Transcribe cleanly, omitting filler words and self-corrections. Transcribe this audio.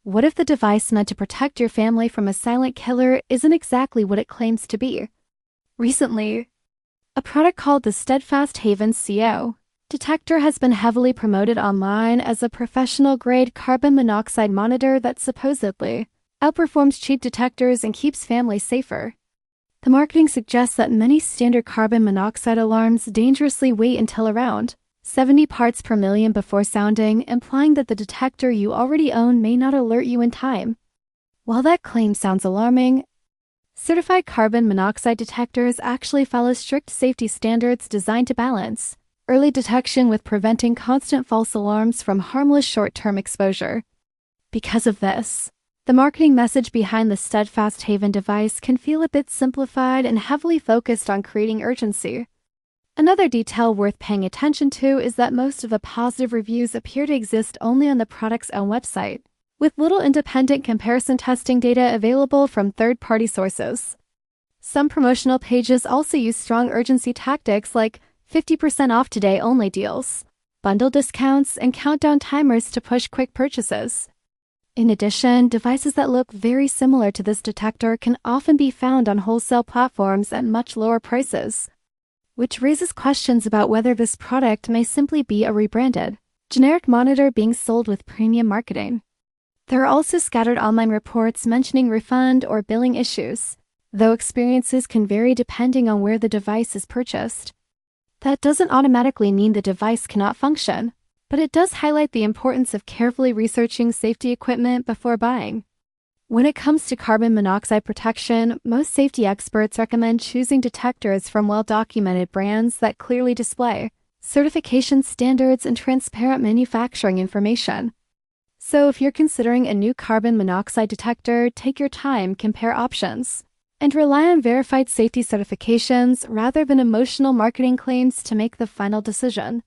What if the device meant to protect your family from a silent killer isn't exactly what it claims to be? Recently, a product called the Steadfast Haven CO Detector has been heavily promoted online as a professional-grade carbon monoxide monitor that supposedly outperforms cheap detectors and keeps families safer. The marketing suggests that many standard carbon monoxide alarms dangerously wait until around 70 parts per million before sounding, implying that the detector you already own may not alert you in time. While that claim sounds alarming, certified carbon monoxide detectors actually follow strict safety standards designed to balance early detection with preventing constant false alarms from harmless short-term exposure. Because of this, the marketing message behind the Steadfast Haven device can feel a bit simplified and heavily focused on creating urgency. Another detail worth paying attention to is that most of the positive reviews appear to exist only on the product's own website, with little independent comparison testing data available from third-party sources. Some promotional pages also use strong urgency tactics like 50% off today only deals, bundle discounts, and countdown timers to push quick purchases. In addition, devices that look very similar to this detector can often be found on wholesale platforms at much lower prices, which raises questions about whether this product may simply be a rebranded, generic monitor being sold with premium marketing. There are also scattered online reports mentioning refund or billing issues, though experiences can vary depending on where the device is purchased. That doesn't automatically mean the device cannot function, but it does highlight the importance of carefully researching safety equipment before buying. When it comes to carbon monoxide protection, most safety experts recommend choosing detectors from well-documented brands that clearly display certification standards and transparent manufacturing information. So if you're considering a new carbon monoxide detector, take your time, compare options, and rely on verified safety certifications rather than emotional marketing claims to make the final decision.